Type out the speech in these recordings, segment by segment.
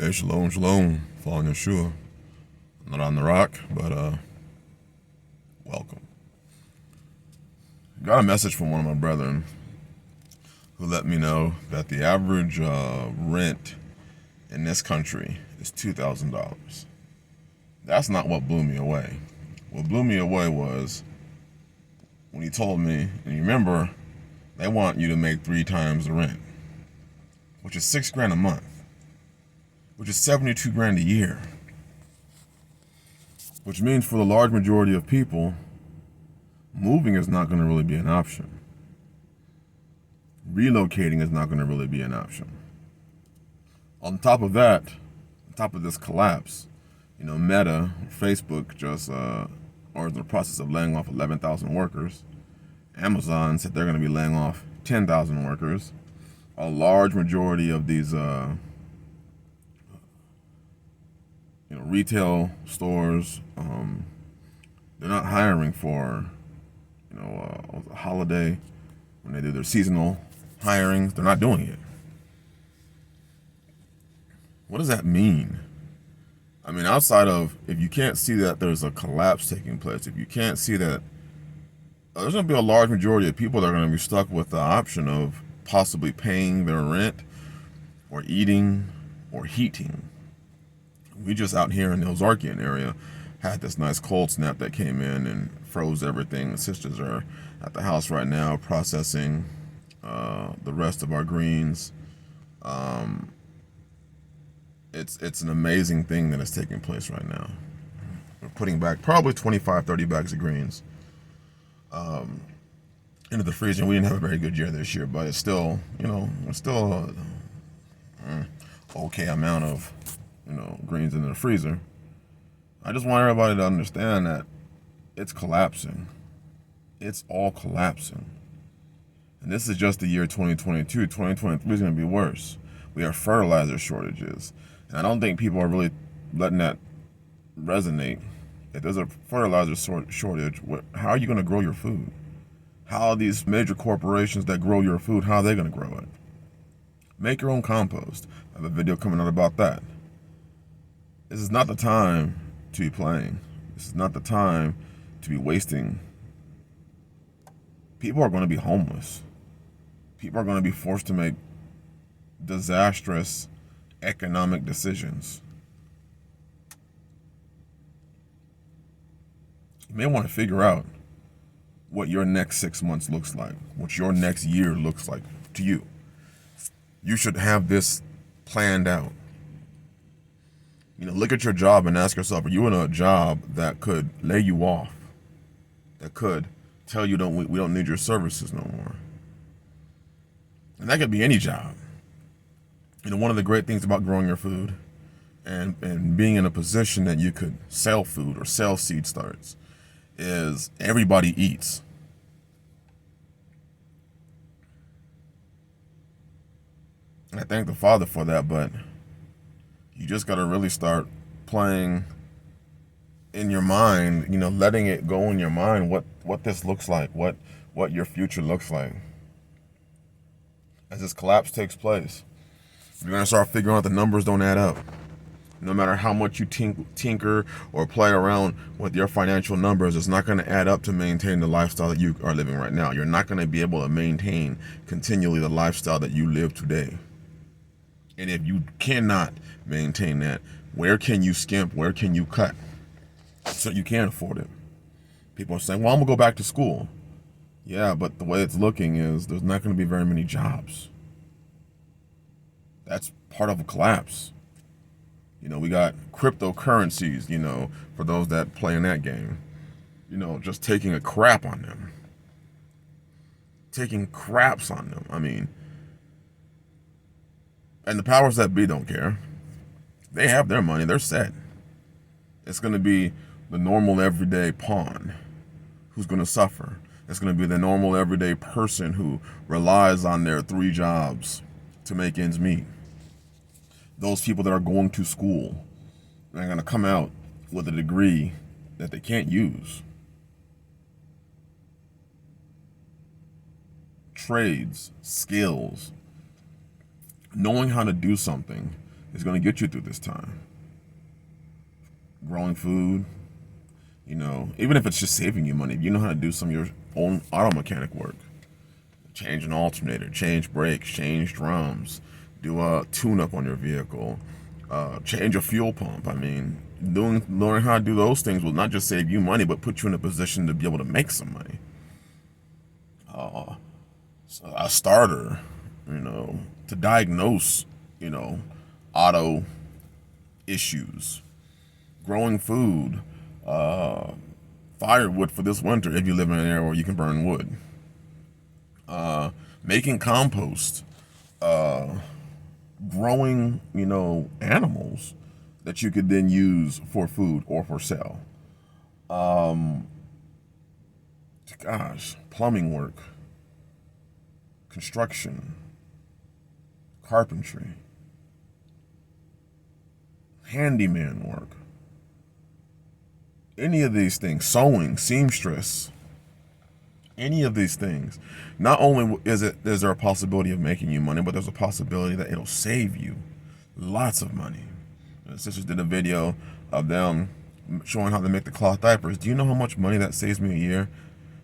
Hey, shalom, shalom. Following Yeshua. I'm not on the rock, but welcome. Got a message from one of my brethren who let me know that the average rent in this country is $2,000. That's not what blew me away. What blew me away was when he told me, and you remember, they want you to make 3 times the rent, which is $6,000 a month, which is $72,000 a year. Which means for the large majority of people, moving is not going to really be an option. Relocating is not going to really be an option. On top of that, on top of this collapse, Meta, Facebook just are in the process of laying off 11,000 workers. Amazon said they're going to be laying off 10,000 workers. A large majority of these retail stores, they're not hiring for a holiday when they do their seasonal hirings. They're not doing it. What does that mean? I mean, outside of, if you can't see that there's a collapse taking place, if you can't see that there's going to be a large majority of people that are going to be stuck with the option of possibly paying their rent or eating or heating. We just out here in the Ozarkian area had this nice cold snap that came in and froze everything. The sisters are at the house right now processing the rest of our greens. It's an amazing thing that is taking place right now. We're putting back probably 25, 30 bags of greens into the freezer. We didn't have a very good year this year, but it's still, it's still a okay amount of, greens in the freezer. I just want everybody to understand that it's collapsing. It's all collapsing. And this is just the year 2022. 2023 is going to be worse. We have fertilizer shortages. And I don't think people are really letting that resonate. If there's a fertilizer shortage, how are you going to grow your food? How are these major corporations that grow your food, how are they going to grow it? Make your own compost. I have a video coming out about that. This is not the time to be playing. This is not the time to be wasting. People are going to be homeless. People are going to be forced to make disastrous economic decisions. You may want to figure out what your next 6 months looks like, what your next year looks like to you. You should have this planned out. Look at your job and ask yourself, are you in a job that could lay you off? That could tell you we don't need your services no more? And that could be any job. One of the great things about growing your food and being in a position that you could sell food or sell seed starts is everybody eats. And I thank the Father for that, but you just got to really start playing in your mind, letting it go in your mind what this looks like, what your future looks like. As this collapse takes place, you're going to start figuring out the numbers don't add up. No matter how much you tinker or play around with your financial numbers, it's not going to add up to maintain the lifestyle that you are living right now. You're not going to be able to maintain continually the lifestyle that you live today. And if you cannot maintain that, where can you skimp? Where can you cut? So you can't afford it. People are saying, well, I'm going to go back to school. Yeah, but the way it's looking is there's not going to be very many jobs. That's part of a collapse. We got cryptocurrencies, for those that play in that game, just taking a crap on them. Taking craps on them. I mean, and the powers that be don't care. They have their money. They're set. It's going to be the normal everyday pawn who's going to suffer. It's going to be the normal everyday person who relies on their 3 jobs to make ends meet. Those people that are going to school, they're going to come out with a degree that they can't use. Trades, skills, knowing how to do something is going to get you through this time. Growing food, even if it's just saving you money, if you know how to do some of your own auto mechanic work, change an alternator, change brakes, change drums, do a tune-up on your vehicle, change a fuel pump. I mean, learning how to do those things will not just save you money, but put you in a position to be able to make some money. A starter, to diagnose, auto issues, growing food, firewood for this winter if you live in an area where you can burn wood, making compost, growing, animals that you could then use for food or for sale. Plumbing work, construction, carpentry, handyman work. Any of these things, sewing, seamstress, any of these things. Not only is there a possibility of making you money, but there's a possibility that it'll save you lots of money. The sisters did a video of them showing how they make the cloth diapers. Do you know how much money that saves me a year?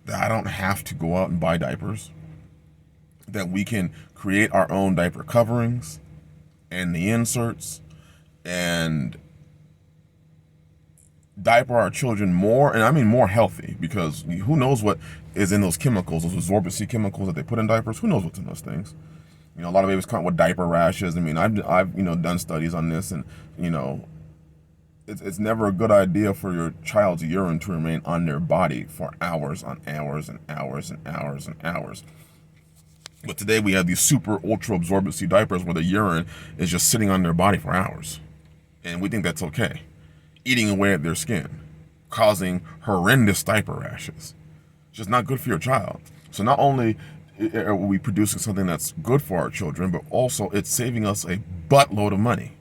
That I don't have to go out and buy diapers. That we can create our own diaper coverings and the inserts and diaper our children more, and I mean more healthy, because who knows what is in those chemicals, those absorbency chemicals that they put in diapers. Who knows what's in those things? A lot of babies come with diaper rashes. I mean, I've done studies on this, and it's never a good idea for your child's urine to remain on their body for hours on hours and hours and hours and hours. But today we have these super ultra absorbency diapers where the urine is just sitting on their body for hours, and we think that's okay, eating away at their skin, causing horrendous diaper rashes. It's just not good for your child. So not only are we producing something that's good for our children, but also it's saving us a buttload of money.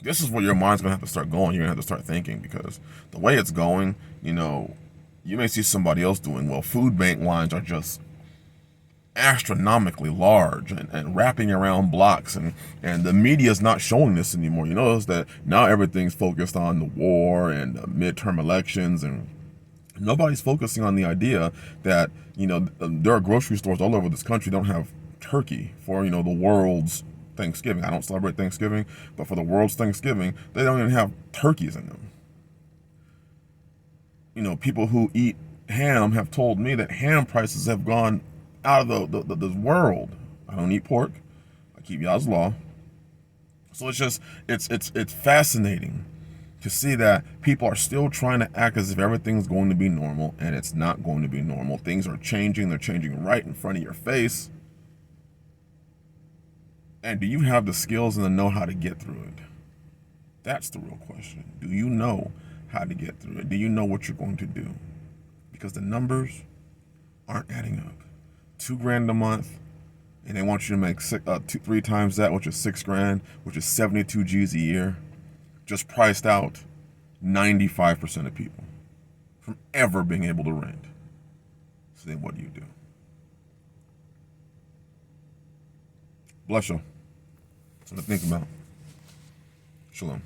This is where your mind's going to have to start going. You're going to have to start thinking, because the way it's going, you may see somebody else doing well. Food bank lines are just astronomically large and wrapping around blocks, and the media is not showing this anymore. You notice that now everything's focused on the war and the midterm elections, and nobody's focusing on the idea that there are grocery stores all over this country don't have turkey for the world's Thanksgiving. I don't celebrate Thanksgiving, but for the world's Thanksgiving, they don't even have turkeys in them. People who eat ham have told me that ham prices have gone out of the world. I don't eat pork. I keep Yah's law. So it's fascinating to see that people are still trying to act as if everything's going to be normal, and it's not going to be normal. Things are changing. They're changing right in front of your face. And do you have the skills and the know-how to get through it? That's the real question. Do you know how to get through it? Do you know what you're going to do? Because the numbers aren't adding up. $2,000 a month, and they want you to make three times that, which is $6,000, which is 72 G's a year, just priced out 95% of people from ever being able to rent. So then what do you do? Bless you. Something to think about. Shalom.